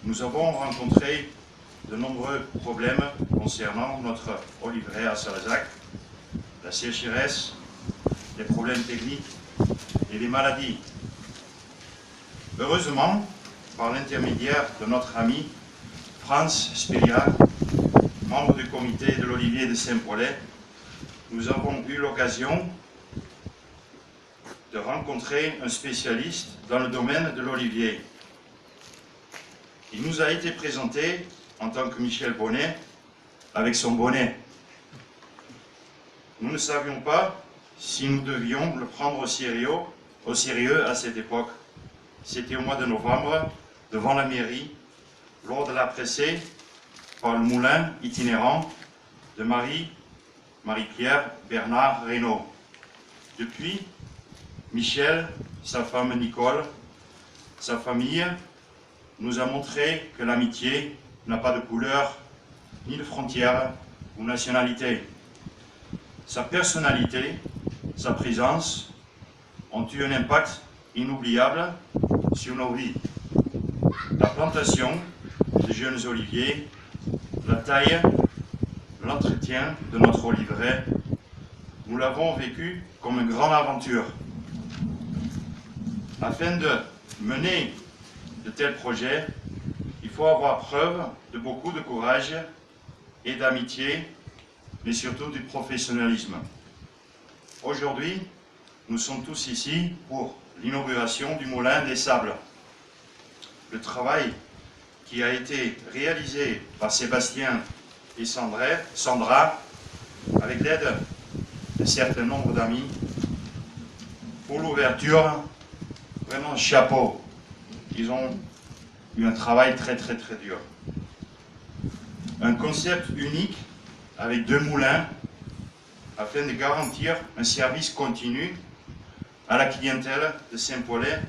Nous avons rencontré de nombreux problèmes concernant notre oliveraie à Salazac, la sécheresse, les problèmes techniques et les maladies. Heureusement, par l'intermédiaire de notre ami Franz Spelia, membre du comité de l'olivier de Saint-Paulet, nous avons eu l'occasion de rencontrer un spécialiste dans le domaine de l'olivier. Il nous a été présenté en tant que Michel Bonnet, avec son bonnet. Nous ne savions pas si nous devions le prendre au sérieux à cette époque. C'était au mois de novembre, devant la mairie, lors de la pressée par le moulin itinérant de Marie-Pierre Bernard Reynaud. Depuis, Michel, sa femme Nicole, sa famille, nous a montré que l'amitié n'a pas de couleur, ni de frontières ou nationalité. Sa personnalité, sa présence ont eu un impact inoubliable sur nos vies. La plantation de jeunes oliviers, la taille, l'entretien de notre oliveraie, nous l'avons vécu comme une grande aventure. Afin de mener de tels projets, il faut avoir preuve de beaucoup de courage et d'amitié, mais surtout du professionnalisme. Aujourd'hui, nous sommes tous ici pour l'inauguration du Moulin des Sables. Le travail qui a été réalisé par Sébastien et Sandra, avec l'aide d'un certain nombre d'amis, pour l'ouverture, vraiment chapeau. Ils ont eu un travail très dur. Un concept unique avec 2 moulins afin de garantir un service continu à la clientèle de Saint-Paulet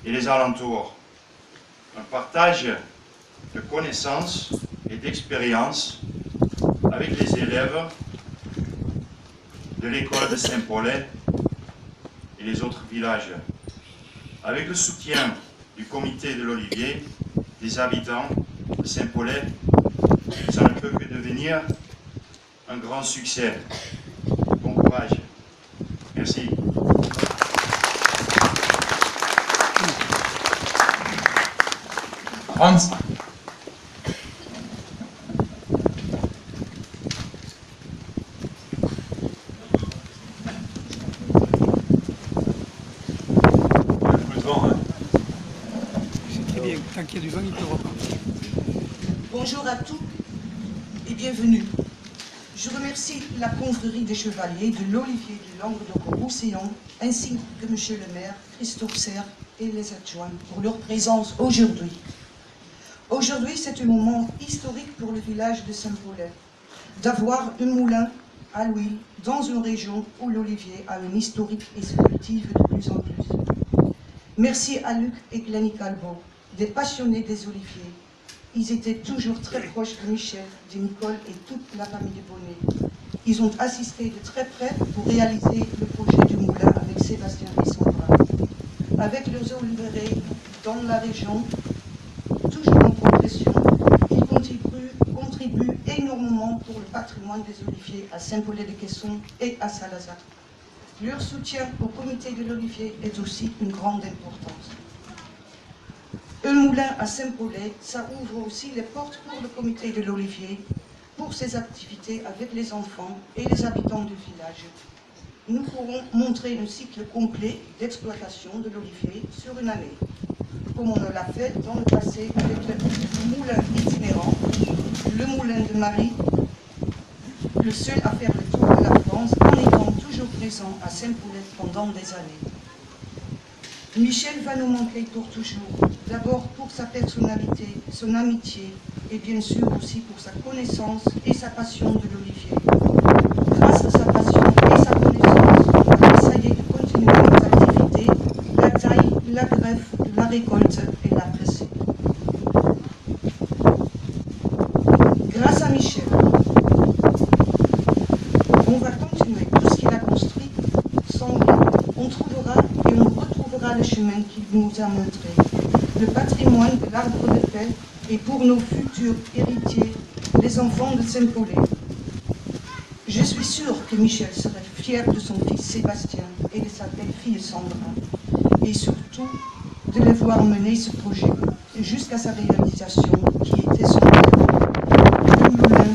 et les alentours. Un partage de connaissances et d'expériences avec les élèves de l'école de Saint-Paulet et les autres villages. Avec le soutien du comité de l'olivier, des habitants de Saint-Paulet, ça ne peut que devenir un grand succès. Bon courage. Merci. Franz. Tant qu'il y a du vent, il ne pleuvra pas. Bonjour à tous et bienvenue. Je remercie la confrérie des chevaliers de l'Olivier du Languedoc-Roussillon ainsi que Monsieur le maire, Christophe Serre et les adjoints pour leur présence aujourd'hui. Aujourd'hui, c'est un moment historique pour le village de Saint-Paulet d'avoir un moulin à l'huile dans une région où l'olivier a une historique et se cultive de plus en plus. Merci à Luc et Glenny Calvo, des passionnés des oliviers. Ils étaient toujours très proches de Michel, de Nicole et toute la famille de Bonnet. Ils ont assisté de très près pour réaliser le projet du moulin avec Sébastien et Sandra. Avec leurs oliveraies dans la région, toujours en progression, ils contribuent énormément pour le patrimoine des oliviers à Saint-Paulet-de-Quesson et à Salazac. Leur soutien au comité de l'olivier est aussi une grande importance. Un moulin à Saint-Paulet, ça ouvre aussi les portes pour le comité de l'olivier, pour ses activités avec les enfants et les habitants du village. Nous pourrons montrer un cycle complet d'exploitation de l'olivier sur une année, comme on l'a fait dans le passé avec le moulin itinérant, le moulin de Marie, le seul à faire le tour de la France en étant toujours présent à Saint-Paulet pendant des années. Michel va nous manquer pour toujours, d'abord pour sa personnalité, son amitié et bien sûr aussi pour sa connaissance et sa passion de l'olivier. Grâce à sa passion et sa connaissance, on a essayé de continuer nos activités, la taille, la greffe, récolte et l'apprécie. Grâce à Michel, on va continuer tout ce qu'il a construit sans lui. On trouvera et on retrouvera le chemin qu'il nous a montré. Le patrimoine de l'arbre de paix et pour nos futurs héritiers, les enfants de Saint-Paulé. Je suis sûre que Michel serait fier de son fils Sébastien et de sa belle-fille Sandra, et surtout de les voir mener ce projet jusqu'à sa réalisation qui était son rêve, le moulin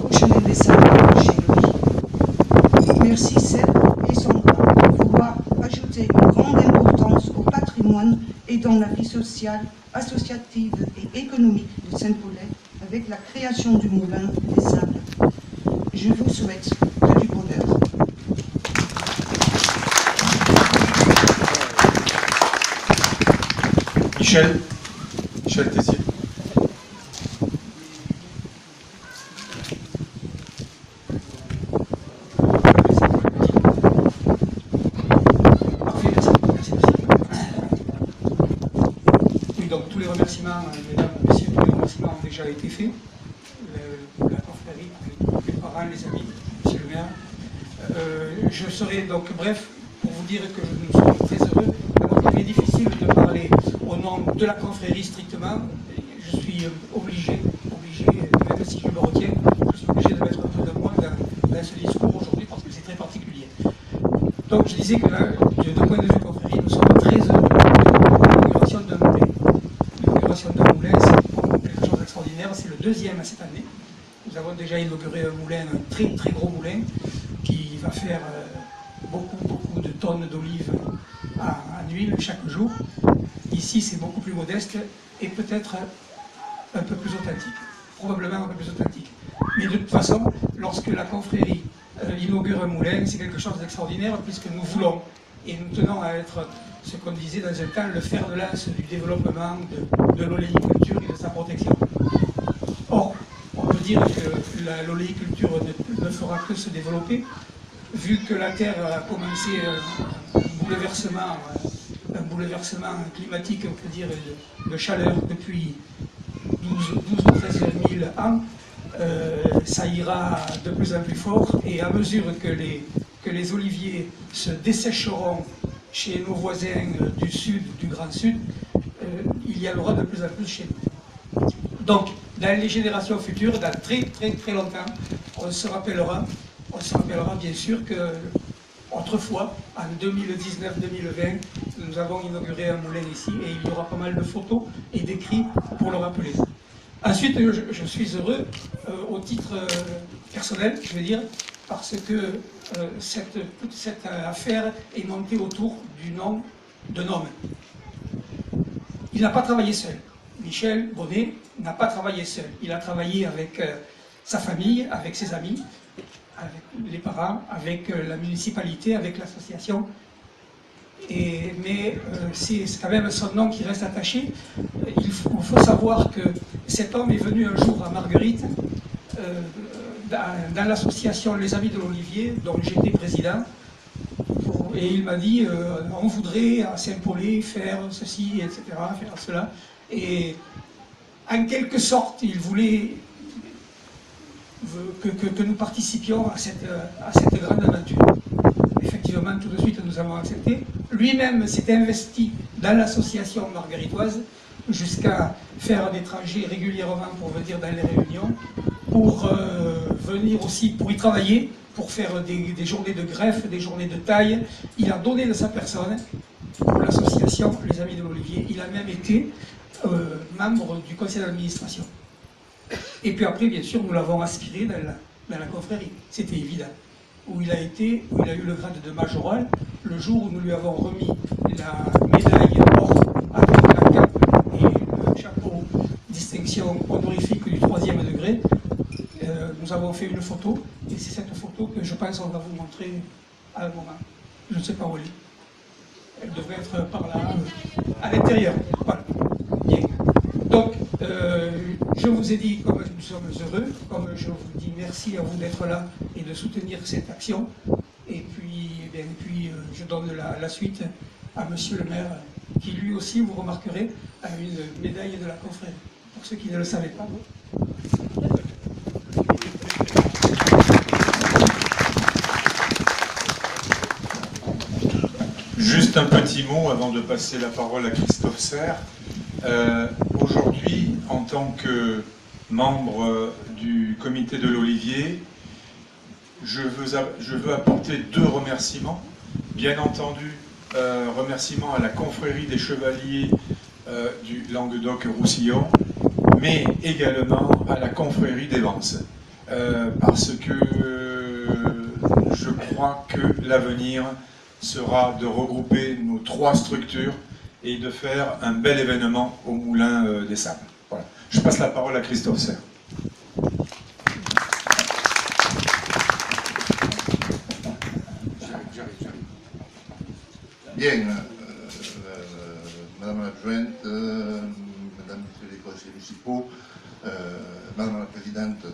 au chemin des sables chez lui. Merci Seb et Sandra de vouloir ajouter une grande importance au patrimoine et dans la vie sociale, associative et économique de Saint-Paulé avec la création du moulin des sables. Je vous souhaite que du bonheur. Michel Tessier. Oui, donc tous les remerciements, mesdames, messieurs, tous les remerciements ont déjà été faits. La confrérie, les parents, les amis, monsieur le maire. Je serai donc bref pour vous dire que nous sommes très heureux. D'abord, il est difficile de parler au nom de la confrérie strictement. Je suis obligé, même si je me retiens, je suis obligé de mettre un peu de moi dans ce discours aujourd'hui parce que c'est très particulier. Donc je disais que d'un point de vue confrérie, nous sommes très heureux de l'inauguration d'un moulin. L'inauguration d'un moulin, c'est quelque chose d'extraordinaire. C'est le deuxième cette année. Nous avons déjà inauguré un moulin, un très très gros moulin, qui va faire beaucoup de tonnes d'olives en huile chaque jour. Ici, c'est beaucoup plus modeste et peut-être un peu plus authentique. Probablement un peu plus authentique. Mais de toute façon, lorsque la confrérie inaugure un moulin, c'est quelque chose d'extraordinaire puisque nous voulons et nous tenons à être ce qu'on disait dans un temps, le fer de lance du développement de l'oléiculture et de sa protection. Or, on peut dire que l'oléiculture ne fera que se développer, vu que la Terre a commencé un bouleversement climatique, on peut dire, de chaleur depuis 12 ou 13 000 ans, ça ira de plus en plus fort, et à mesure que les oliviers se dessécheront chez nos voisins du sud, du Grand Sud, il y en aura de plus en plus chez nous. Donc, dans les générations futures, dans très très très longtemps, on se rappellera bien sûr que autrefois, en 2019-2020, nous avons inauguré un moulin ici et il y aura pas mal de photos et d'écrits pour le rappeler. Ensuite, je suis heureux au titre personnel, je veux dire, parce que toute cette affaire est montée autour du nom d'un homme. Il n'a pas travaillé seul. Michel Bonnet n'a pas travaillé seul. Il a travaillé avec sa famille, avec ses amis, avec les parents, avec la municipalité, avec l'association. Mais c'est quand même son nom qui reste attaché. Il faut savoir que cet homme est venu un jour à Marguerite, dans l'association Les Amis de l'Olivier, dont j'étais président, et il m'a dit on voudrait à Saint-Paulé faire ceci, etc., faire cela. Et en quelque sorte, il voulait que nous participions à cette grande aventure. Effectivement, tout de suite, nous avons accepté. Lui-même s'est investi dans l'association margueritoise jusqu'à faire des trajets régulièrement pour venir dans les réunions, pour venir aussi, pour y travailler, pour faire des journées de greffe, des journées de taille. Il a donné de sa personne pour l'association Les Amis de l'Olivier. Il a même été membre du conseil d'administration. Et puis après, bien sûr, nous l'avons aspiré dans la confrérie. C'était évident. Où il a eu le grade de majoral, le jour où nous lui avons remis la médaille or avec la cape et le chapeau distinction honorifique du 3e degré. Nous avons fait une photo, et c'est cette photo que je pense qu'on va vous montrer à un moment. Je ne sais pas où elle est. Elle devrait être par là, à l'intérieur. Voilà. Bien. Donc, je vous ai dit comme nous sommes heureux, comme je vous dis merci à vous d'être là et de soutenir cette action. Et puis je donne la suite à monsieur le maire qui lui aussi, vous remarquerez, a une médaille de la confrérie. Pour ceux qui ne le savaient pas. Juste un petit mot avant de passer la parole à Christophe Serre. Aujourd'hui, en tant que membre du comité de l'Olivier, je veux apporter 2 remerciements. Bien entendu, remerciements à la confrérie des chevaliers du Languedoc-Roussillon, mais également à la confrérie des Vances, parce que je crois que l'avenir sera de regrouper nos 3 structures et de faire un bel événement au Moulin des Sables. Voilà. Je passe la parole à Christophe Serre. Bien, Madame l'adjointe, Mesdames, Messieurs les conseillers municipaux, Madame la présidente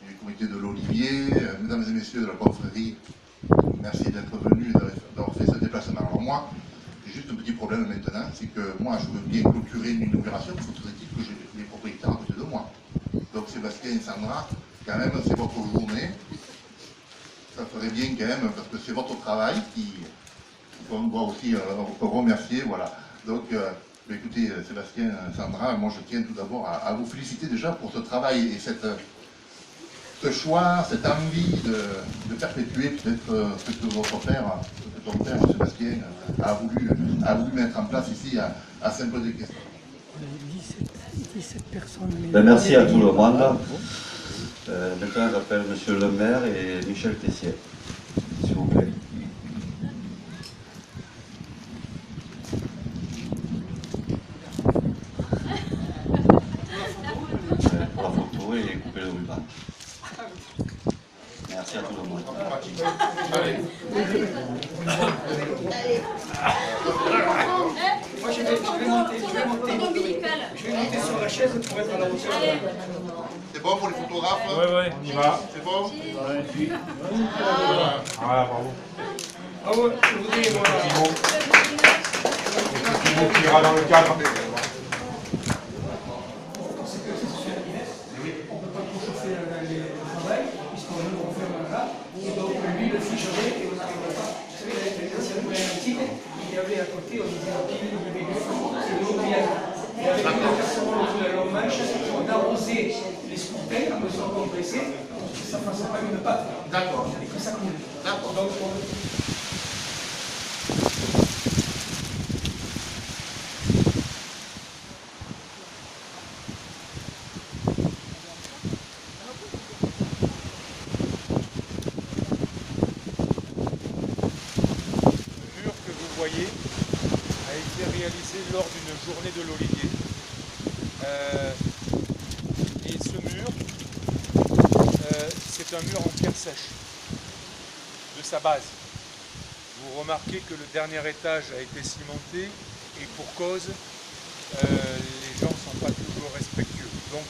du comité de l'Olivier, Mesdames et Messieurs de la confrérie, merci d'être venus et d'avoir fait ce déplacement. Alors moi, j'ai juste un petit problème maintenant, c'est que moi je veux bien clôturer une inauguration, il faudrait-il que j'ai les propriétaires à côté de moi. Donc Sébastien et Sandra, quand même, c'est votre journée, ça ferait bien quand même, parce que c'est votre travail qu'on doit aussi remercier, voilà. Donc, écoutez, Sébastien, Sandra, moi je tiens tout d'abord à vous féliciter déjà pour ce travail et ce choix, cette envie de perpétuer peut-être ce que votre père, ton père, Sébastien, a voulu mettre en place ici à Saint-Paul-des-Questions. Ben, merci à tout le monde. Maintenant, j'appelle Monsieur le maire et Michel Tessier, s'il vous plaît. Pour la photo et couper le ruban. Merci à tout le monde. Moi, je vais monter sur la chaise pour être à la hauteur. C'est bon pour les photographes? Oui, on y va. C'est bon? Voilà, bravo. Ah ouais, je voudrais, moi... Tu iras dans le cadre. À côté, on disait il y avait une personne de la longue manche, on arrosait les scoutins en mesure compressée, pour que ça ne fasse pas une pâte. D'accord. Et que ça coule. D'accord. Donc, Voyez, a été réalisé lors d'une journée de l'Olivier. Et ce mur, c'est un mur en pierre sèche, de sa base. Vous remarquez que le dernier étage a été cimenté et pour cause, les gens ne sont pas toujours respectueux. Donc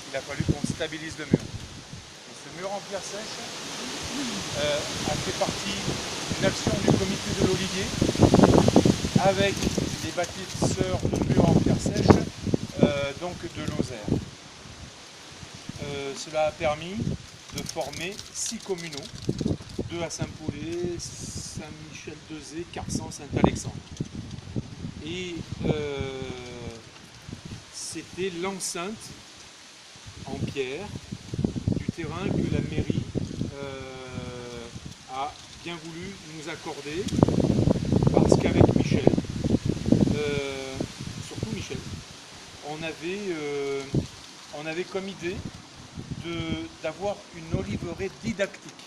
il a fallu qu'on stabilise le mur. Et ce mur en pierre sèche a fait partie d'une action du comité de l'Olivier, avec les bâtisseurs de murs en pierre sèche, donc de Lozère. Cela a permis de former 6 communaux, 2 à Saint-Paulet, Saint-Michel-de-Zé, Carsan, Saint-Alexandre. Et c'était l'enceinte en pierre du terrain que la mairie a bien voulu nous accorder, parce qu'avec Michel, surtout Michel, on avait comme idée d'avoir une oliveraie didactique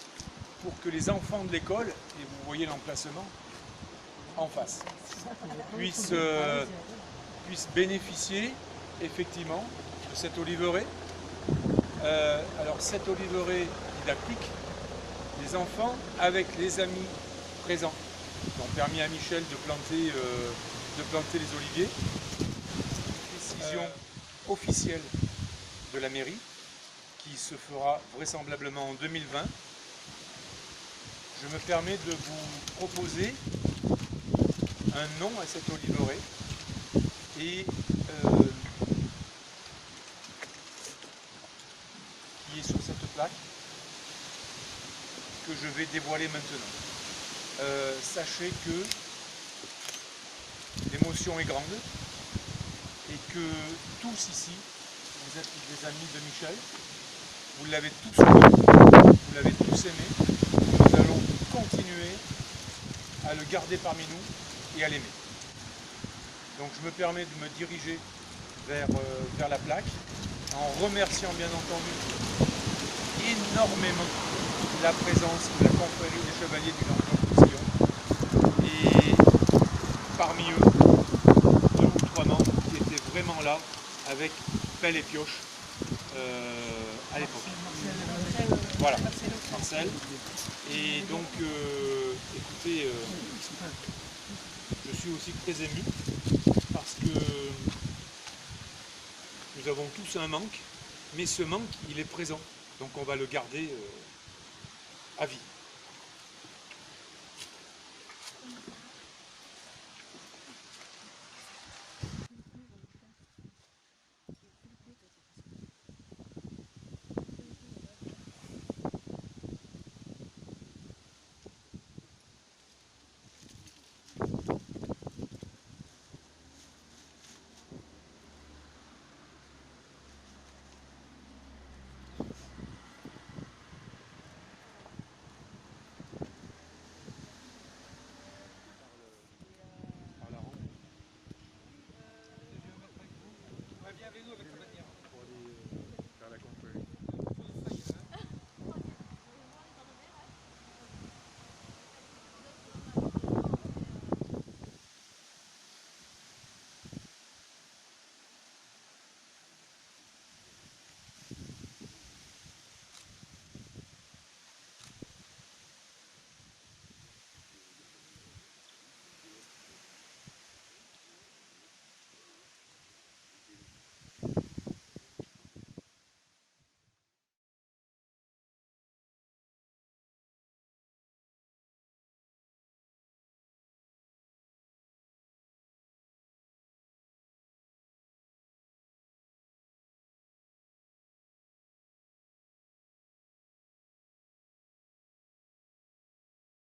pour que les enfants de l'école, et vous voyez l'emplacement en face, puissent bénéficier effectivement de cette oliveraie. Alors cette oliveraie didactique, les enfants avec les amis présents ont permis à Michel de planter les oliviers. Une décision officielle de la mairie qui se fera vraisemblablement en 2020. Je me permets de vous proposer un nom à cette oliveraie et qui est sur cette plaque que je vais dévoiler maintenant. Sachez que l'émotion est grande et que tous ici, vous êtes des amis de Michel, vous l'avez tous connu, vous l'avez tous aimé, nous allons continuer à le garder parmi nous et à l'aimer. Donc je me permets de me diriger vers la plaque en remerciant bien entendu énormément la présence de la confrérie des chevaliers du Languedoc-Roussillon et parmi eux 2 ou 3 membres qui étaient vraiment là avec pelle et pioche à l'époque. Voilà, Marcel. Et donc, écoutez, je suis aussi très ému parce que nous avons tous un manque, mais ce manque, il est présent. Donc on va le garder à vie.